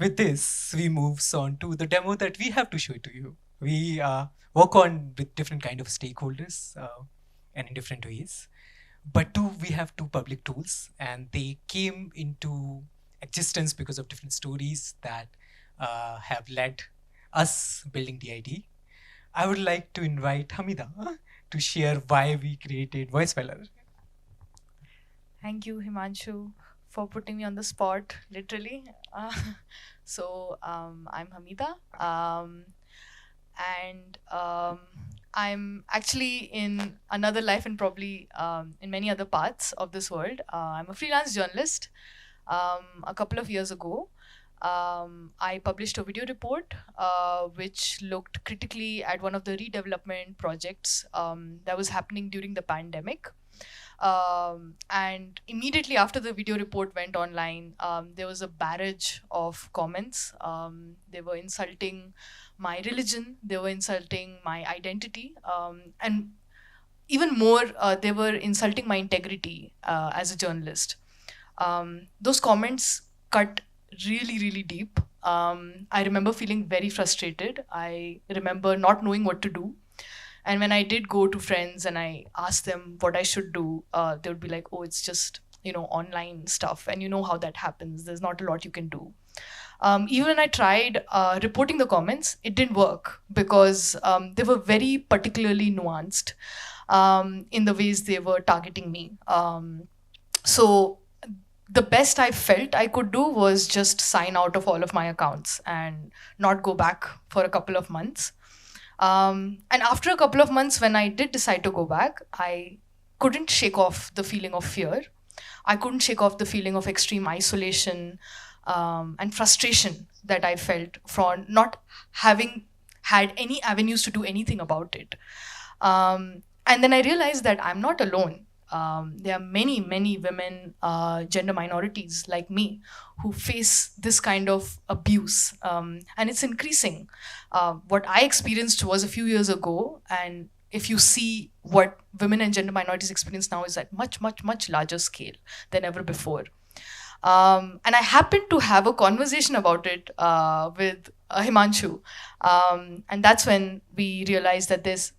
with this, we move on to the demo that we have to show to you. We work on with different kind of stakeholders and in different ways. But we have two public tools, and they came into existence because of different stories that have led us building the ID. I would like to invite Hamida to share why we created Voice Speller. Thank you, Himanshu, for putting me on the spot, literally. I'm Hamida, and I'm actually in another life and probably in many other parts of this world. I'm a freelance journalist. A couple of years ago, I published a video report which looked critically at one of the redevelopment projects that was happening during the pandemic. And immediately after the video report went online, there was a barrage of comments. They were insulting my religion, they were insulting my identity, and even more, they were insulting my integrity as a journalist. Those comments cut really, really deep. I remember feeling very frustrated. I remember not knowing what to do. And when I did go to friends and I asked them what I should do, they would be like, oh, it's just, online stuff. And you know how that happens. There's not a lot you can do. Even when I tried reporting the comments, it didn't work because they were very particularly nuanced in the ways they were targeting me. So the best I felt I could do was just sign out of all of my accounts and not go back for a couple of months. And after a couple of months, when I did decide to go back, I couldn't shake off the feeling of fear. I couldn't shake off the feeling of extreme isolation and frustration that I felt from not having had any avenues to do anything about it. And then I realized that I'm not alone. There are many, many women, gender minorities like me, who face this kind of abuse, and it's increasing. What I experienced was a few years ago, and if you see what women and gender minorities experience now is at much, much, much larger scale than ever before. And I happened to have a conversation about it with Himanshu, and that's when we realized that there's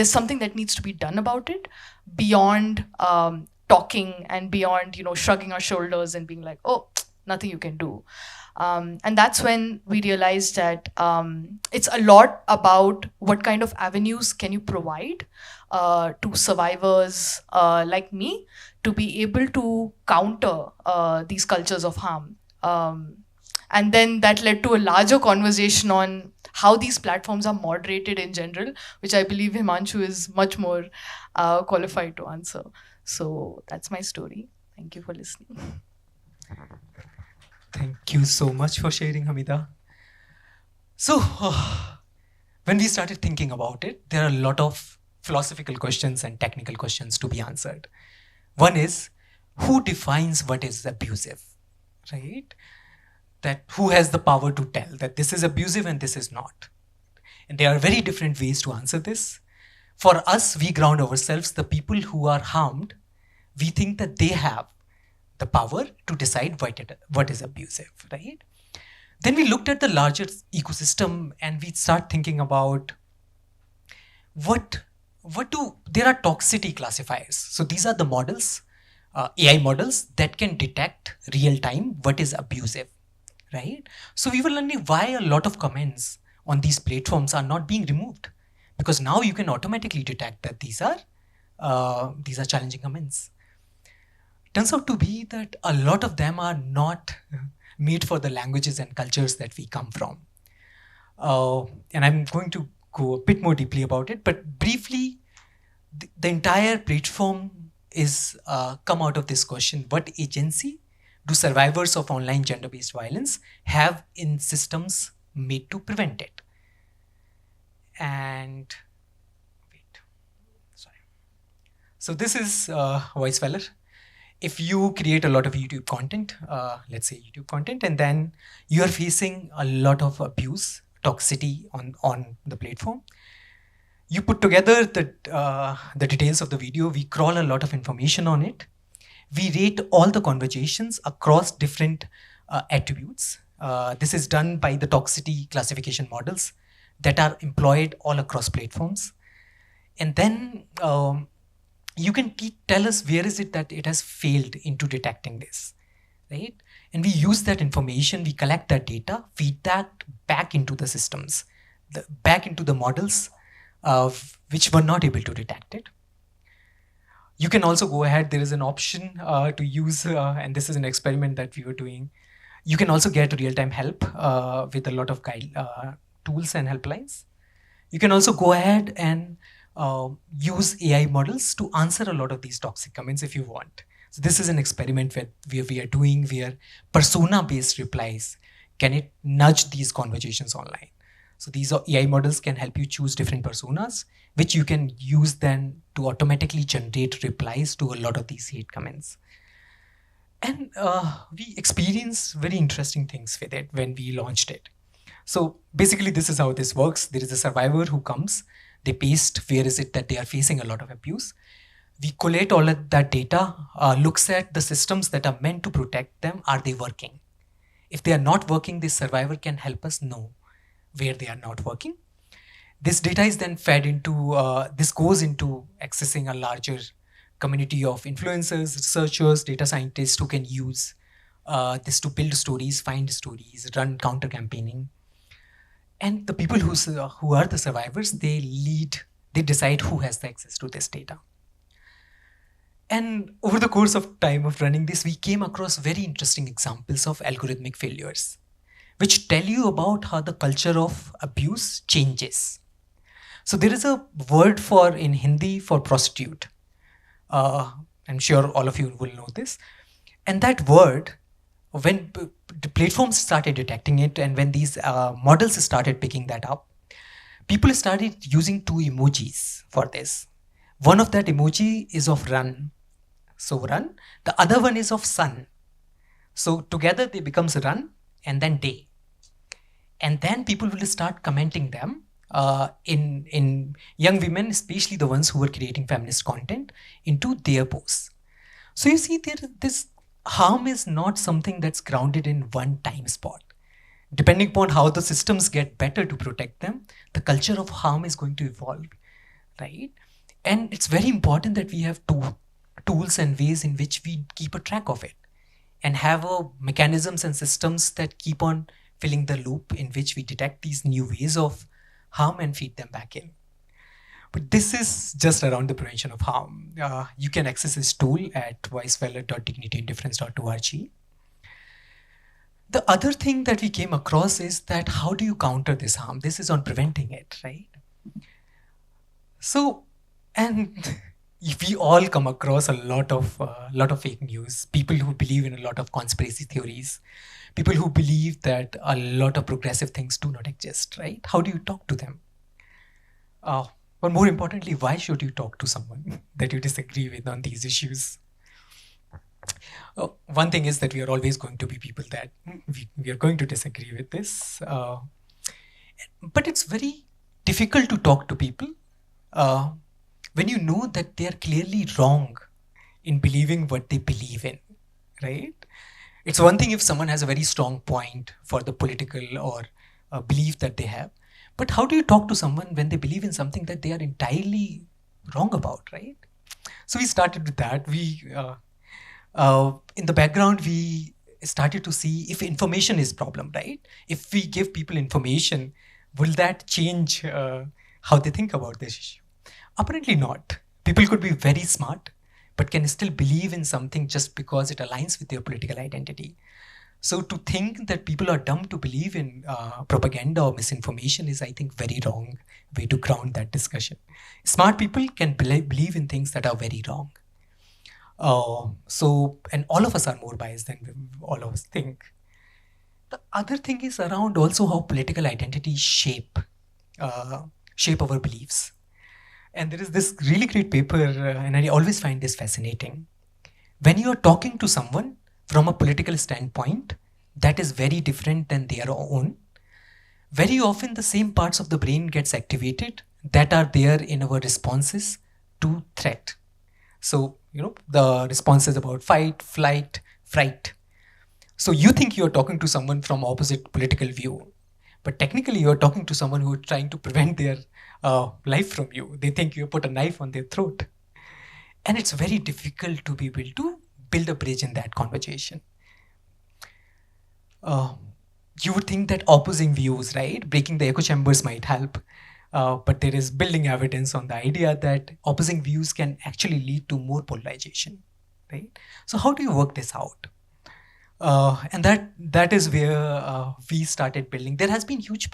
something that needs to be done about it beyond talking and beyond shrugging our shoulders and being like, oh, nothing you can do. And that's when we realized that it's a lot about what kind of avenues can you provide to survivors like me to be able to counter these cultures of harm. And then that led to a larger conversation on how these platforms are moderated in general, which I believe Himanshu is much more qualified to answer. So that's my story. Thank you for listening. Thank you so much for sharing, Hamida. So, when we started thinking about it, there are a lot of philosophical questions and technical questions to be answered. One is, who defines what is abusive, right? That who has the power to tell that this is abusive and this is not? And there are very different ways to answer this. For us, we ground ourselves, the people who are harmed, we think that they have the power to decide what is abusive, right? Then we looked at the larger ecosystem and we start thinking about there are toxicity classifiers. So these are the models, AI models that can detect real time what is abusive, right? So we were learning why a lot of comments on these platforms are not being removed, because now you can automatically detect that these are challenging comments. Turns out to be that a lot of them are not made for the languages and cultures that we come from. And I'm going to go a bit more deeply about it, but briefly, the entire platform is come out of this question: what agency do survivors of online gender-based violence have in systems made to prevent it? And wait, sorry. So this is Voice Speller. If you create a lot of YouTube content, let's say YouTube content, and then you are facing a lot of abuse, toxicity on the platform, you put together the details of the video, we crawl a lot of information on it, we rate all the conversations across different attributes, This is done by the toxicity classification models that are employed all across platforms. And then you can tell us where is it that it has failed into detecting this, right? And we use that information, we collect that data, feed that back into the systems, back into the models which were not able to detect it. You can also go ahead, there is an option to use, and this is an experiment that we were doing. You can also get real-time help with a lot of tools and helplines. You can also go ahead and use AI models to answer a lot of these toxic comments if you want. So this is an experiment where we are doing where persona-based replies, can it nudge these conversations online? So these AI models can help you choose different personas, which you can use then to automatically generate replies to a lot of these hate comments. And we experienced very interesting things with it when we launched it. So basically, this is how this works. There is a survivor who comes, they paste where is it that they are facing a lot of abuse. We collate all of that data, looks at the systems that are meant to protect them. Are they working? If they are not working, this survivor can help us know where they are not working. This data is then fed into, this goes into accessing a larger community of influencers, researchers, data scientists who can use this to build stories, find stories, run counter campaigning. And the people who are the survivors, they decide who has the access to this data. And over the course of time of running this, we came across very interesting examples of algorithmic failures, which tell you about how the culture of abuse changes. So there is a word in Hindi for prostitute. I'm sure all of you will know this. And that word, when the platforms started detecting it and when these models started picking that up, people started using two emojis for this. One of that emoji is of run. So run. The other one is of sun. So together they becomes run and then day. And then people will start commenting them in young women, especially the ones who were creating feminist content, into their posts. So you see, this harm is not something that's grounded in one time spot. Depending upon how the systems get better to protect them, the culture of harm is going to evolve, right? And it's very important that we have tools and ways in which we keep a track of it and have mechanisms and systems that keep on filling the loop in which we detect these new ways of harm and feed them back in. But this is just around the prevention of harm. You can access this tool at voicevalor.dignityindifference.org. The other thing that we came across is that how do you counter this harm? This is on preventing it, right? So, and we all come across a lot of fake news, people who believe in a lot of conspiracy theories, people who believe that a lot of progressive things do not exist, right? How do you talk to them? But more importantly, why should you talk to someone that you disagree with on these issues? One thing is that we are always going to be people that we are going to disagree with this. But it's very difficult to talk to people when you know that they are clearly wrong in believing what they believe in, right? It's one thing if someone has a very strong point for the political or belief that they have, but how do you talk to someone when they believe in something that they are entirely wrong about, right? So we started with that. In the background, we started to see if information is problem, right? If we give people information, will that change how they think about this issue? Apparently not. People could be very smart, but can still believe in something just because it aligns with their political identity. So to think that people are dumb to believe in propaganda or misinformation is, I think, very wrong way to ground that discussion. Smart people can believe in things that are very wrong. And all of us are more biased than all of us think. The other thing is around also how political identities shape our beliefs. And there is this really great paper, and I always find this fascinating. When you are talking to someone from a political standpoint that is very different than their own, very often the same parts of the brain gets activated that are there in our responses to threat. So, the response is about fight, flight, fright. So you think you're talking to someone from opposite political view, but technically you're talking to someone who's trying to prevent their life from you. They think you put a knife on their throat. And it's very difficult to be able to build a bridge in that conversation. Uh, you would think that opposing views, right, breaking the echo chambers might help. But there is building evidence on the idea that opposing views can actually lead to more polarization, right? So how do you work this out? And that is where we started building. There has been huge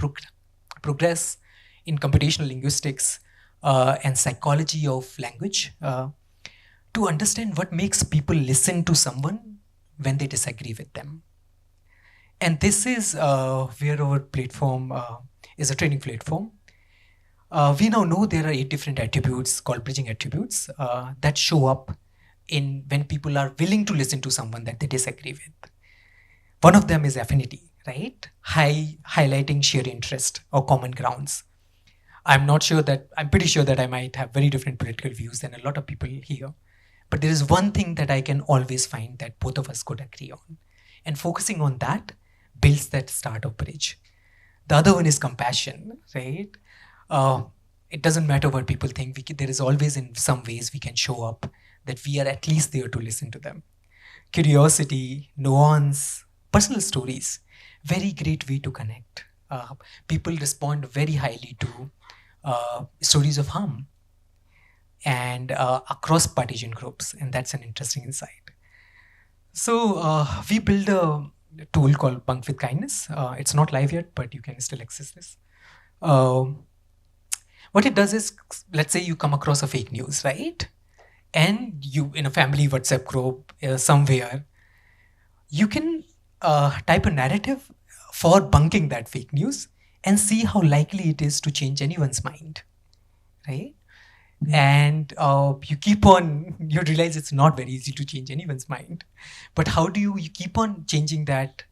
progress in computational linguistics and psychology of language to understand what makes people listen to someone when they disagree with them. And this is where our platform is a training platform. We now know there are 8 different attributes called bridging attributes that show up in when people are willing to listen to someone that they disagree with. One of them is affinity, right? Highlighting shared interest or common grounds. I'm pretty sure that I might have very different political views than a lot of people here. But there is one thing that I can always find that both of us could agree on. And focusing on that builds that start of bridge. The other one is compassion, right? Uh, it doesn't matter what people think. There is always, in some ways, we can show up that we are at least there to listen to them. Curiosity, nuance, personal stories, very great way to connect. People respond very highly to stories of harm and across partition groups, and that's an interesting insight. So we build a tool called Bunk with Kindness. It's not live yet, but you can still access this. What it does is, let's say you come across a fake news, right? And you, in a family WhatsApp group somewhere, you can type a narrative for bunking that fake news and see how likely it is to change anyone's mind, right? And you realize it's not very easy to change anyone's mind. But how do you keep on changing that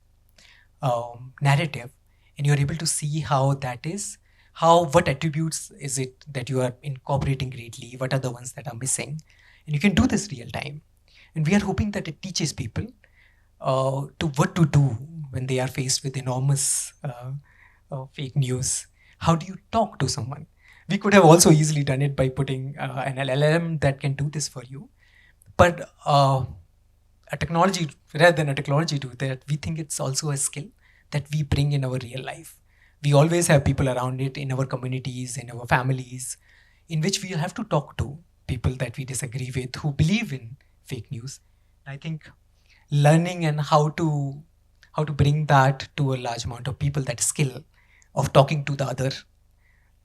narrative, and you're able to see how that is, what attributes is it that you are incorporating greatly, what are the ones that are missing, and you can do this real time. And we are hoping that it teaches people to what to do when they are faced with enormous fake news. How do you talk to someone? We could have also easily done it by putting an LLM that can do this for you. But a technology, rather than a technology do that, we think it's also a skill that we bring in our real life. We always have people around it in our communities, in our families, in which we have to talk to people that we disagree with who believe in fake news. I think learning and how to bring that to a large amount of people, that skill of talking to the other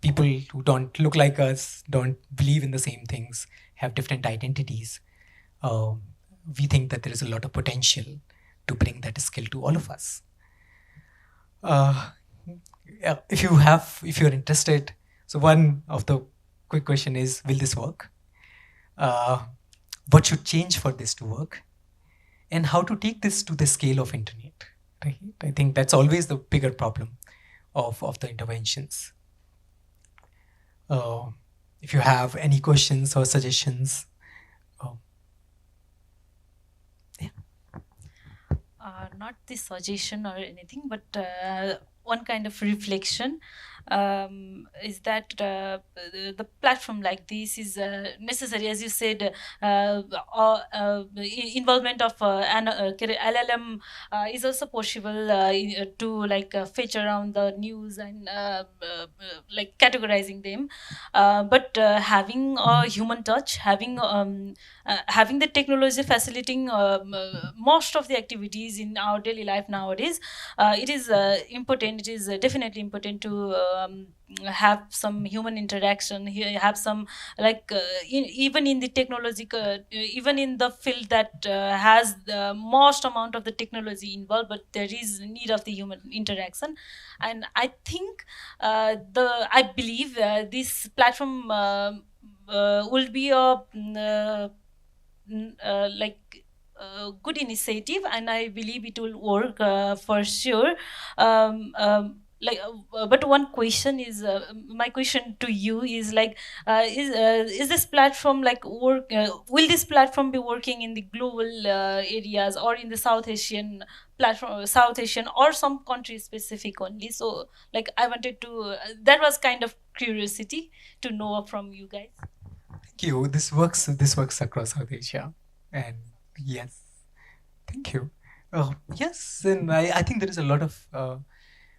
people who don't look like us, don't believe in the same things, have different identities. We think that there is a lot of potential to bring that skill to all of us. Yeah, if you're interested, so one of the quick question is, will this work? What should change for this to work? And how to take this to the scale of internet, right? I think that's always the bigger problem of the interventions. If you have any questions or suggestions. Not the suggestion or anything, but one kind of reflection is that the platform like this is necessary, as you said. Involvement of an LLM is also possible to fetch around the news and like categorizing them, but having a human touch, having the technology facilitating most of the activities in our daily life nowadays, it is important. It is definitely important to have some human interaction here, have some even in the technological, even in the field that has the most amount of the technology involved, but there is need of the human interaction. And I think I believe this platform will be a good initiative, and I believe it will work for sure. like but one question is my question to you is like is this platform like work will this platform be working in the global areas or in the South Asian platform, South Asian or some country specific only? So like I wanted to that was kind of curiosity to know from you guys. Thank you. This works across South Asia, and yes, thank you. Yes, and I think there is a lot of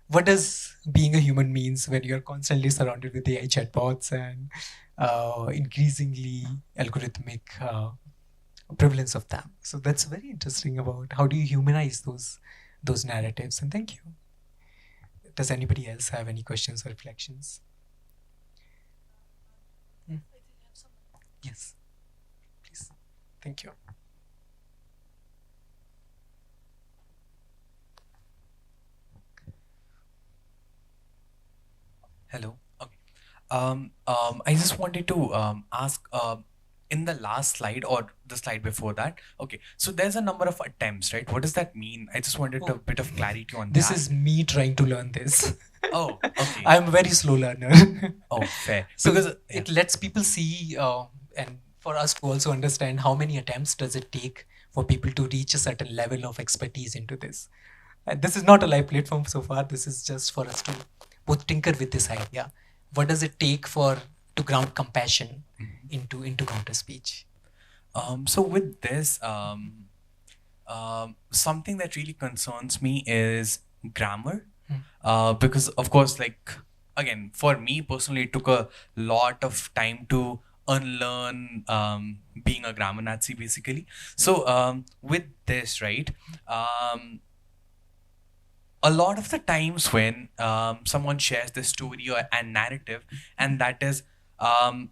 what does being a human means when you're constantly surrounded with AI chatbots and increasingly algorithmic prevalence of them. So that's very interesting about how do you humanize those narratives. And thank you. Does anybody else have any questions or reflections? Hmm. Yes, please. Thank you. Hello. Okay. I just wanted to ask in the last slide or the slide before that. Okay, so there's a number of attempts, right? What does that mean? I just wanted a bit of clarity on This that. is me trying to learn this. Oh, okay. I'm a very slow learner. Oh, fair. So Because it lets people see and for us to also understand how many attempts does it take for people to reach a certain level of expertise into this. And this is not a live platform so far. This is just for us to both tinker with this idea. What does it take for to ground compassion into counter speech? So with this, something that really concerns me is grammar, because of course, like again, for me personally, it took a lot of time to unlearn being a grammar Nazi, basically. So with this, right? A lot of the times when someone shares the story or a narrative, and that is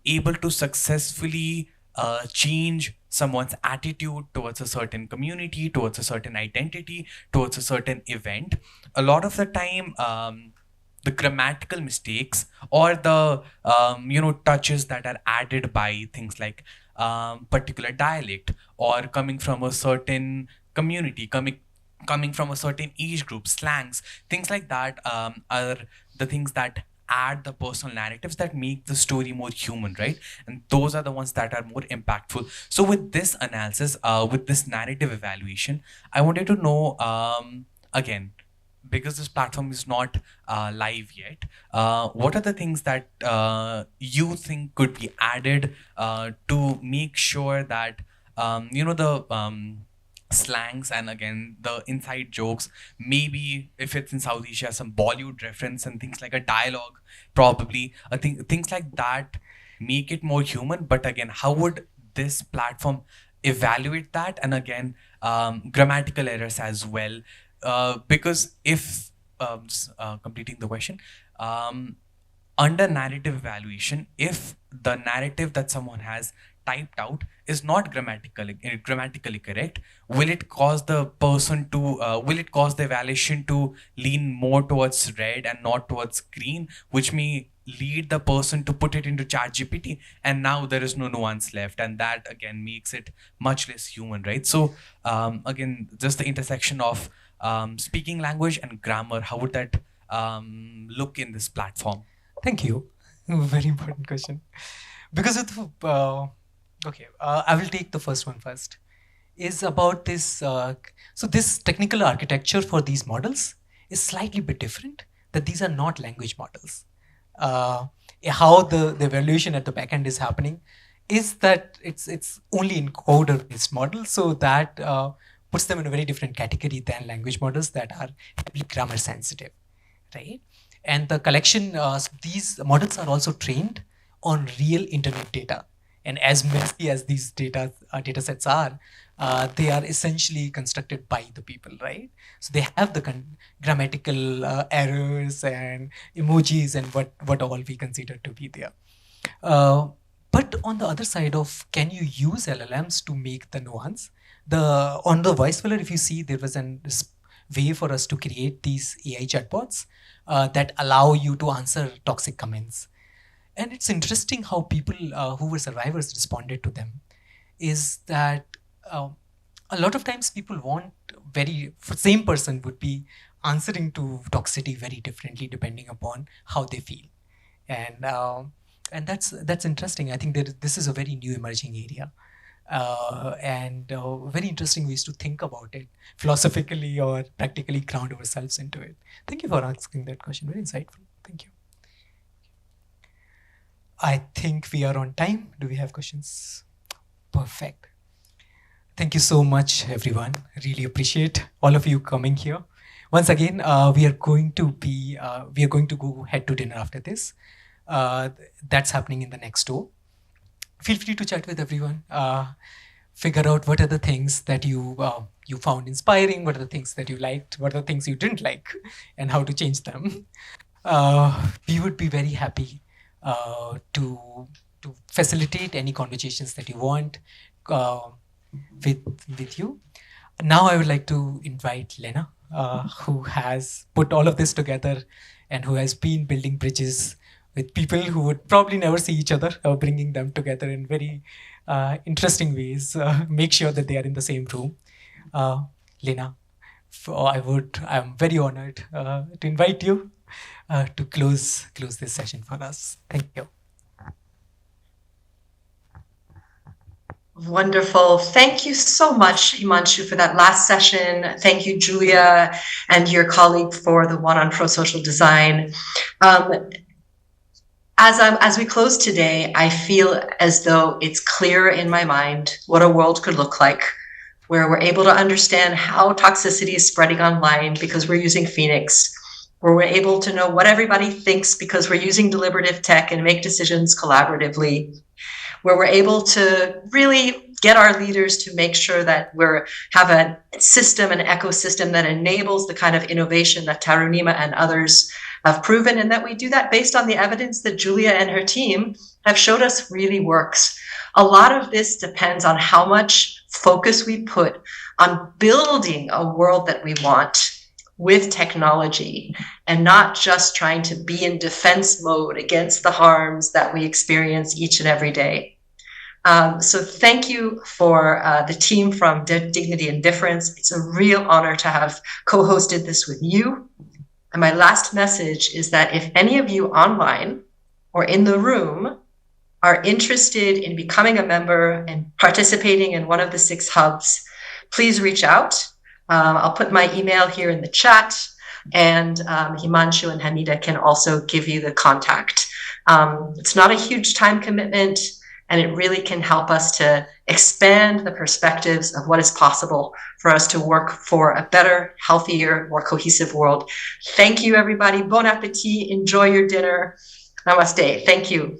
able to successfully change someone's attitude towards a certain community, towards a certain identity, towards a certain event, a lot of the time the grammatical mistakes or the touches that are added by things like particular dialect or coming from a certain community, coming from a certain age group, slangs, things like that are the things that add the personal narratives that make the story more human, right? And those are the ones that are more impactful. So with this analysis, with this narrative evaluation, I wanted to know, again, because this platform is not live yet, what are the things that you think could be added to make sure that the slangs and again the inside jokes, maybe if it's in South Asia, some Bollywood reference and things like a dialogue, probably things like that make it more human. But again, how would this platform evaluate that? And again, grammatical errors as well, because if completing the question, um, under narrative evaluation, if the narrative that someone has typed out is not grammatically correct, will it cause the person to will it cause the evaluation to lean more towards red and not towards green, which may lead the person to put it into chat gpt, and now there is no nuance left, and that again makes it much less human, right? So again, just the intersection of speaking language and grammar, how would that look in this platform? Thank you. Very important question. Because of I will take the first one first. Is about this. So this technical architecture for these models is slightly bit different. That these are not language models. How the evaluation at the back end is happening is that it's only encoder based model. So that puts them in a very different category than language models that are heavily grammar sensitive, right? And the collection, these models are also trained on real internet data. And as messy as these data sets are, they are essentially constructed by the people, right? So they have the grammatical errors and emojis and what all we consider to be there. But on the other side of, can you use LLMs to make the nuance? On the voice filler, if you see, there was an way for us to create these AI chatbots that allow you to answer toxic comments. And it's interesting how people who were survivors responded to them. Is that a lot of times people want same person would be answering to toxicity very differently depending upon how they feel. And that's interesting. I think this is a very new emerging area, and very interesting ways to think about it philosophically or practically ground ourselves into it. Thank you for asking that question. Very insightful. Thank you. I think we are on time. Do we have questions? Perfect. Thank you so much, everyone. Really appreciate all of you coming here. Once again, we are going to go head to dinner after this. That's happening in the next door. Feel free to chat with everyone. Figure out what are the things that you found inspiring, what are the things that you liked, what are the things you didn't like, and how to change them. We would be very happy to facilitate any conversations that you want with you. Now I would like to invite Lena, who has put all of this together and who has been building bridges with people who would probably never see each other, bringing them together in very interesting ways. Make sure that they are in the same room. Lena, I'm very honored to invite you to close this session for us. Thank you. Wonderful. Thank you so much, Himanshu, for that last session. Thank you, Julia, and your colleague for the one on pro-social design. As we close today, I feel as though it's clear in my mind what a world could look like, where we're able to understand how toxicity is spreading online because we're using Phoenix, where we're able to know what everybody thinks because we're using deliberative tech and make decisions collaboratively, where we're able to really get our leaders to make sure that we have a system, an ecosystem that enables the kind of innovation that Tarunima and others have proven, and that we do that based on the evidence that Julia and her team have showed us really works. A lot of this depends on how much focus we put on building a world that we want with technology and not just trying to be in defense mode against the harms that we experience each and every day. So thank you for the team from Dignity and Difference. It's a real honor to have co-hosted this with you. And my last message is that if any of you online or in the room are interested in becoming a member and participating in one of the 6 hubs, please reach out. I'll put my email here in the chat, and Himanshu and Hamida can also give you the contact. It's not a huge time commitment, and it really can help us to expand the perspectives of what is possible for us to work for a better, healthier, more cohesive world. Thank you, everybody. Bon appetit. Enjoy your dinner. Namaste. Thank you.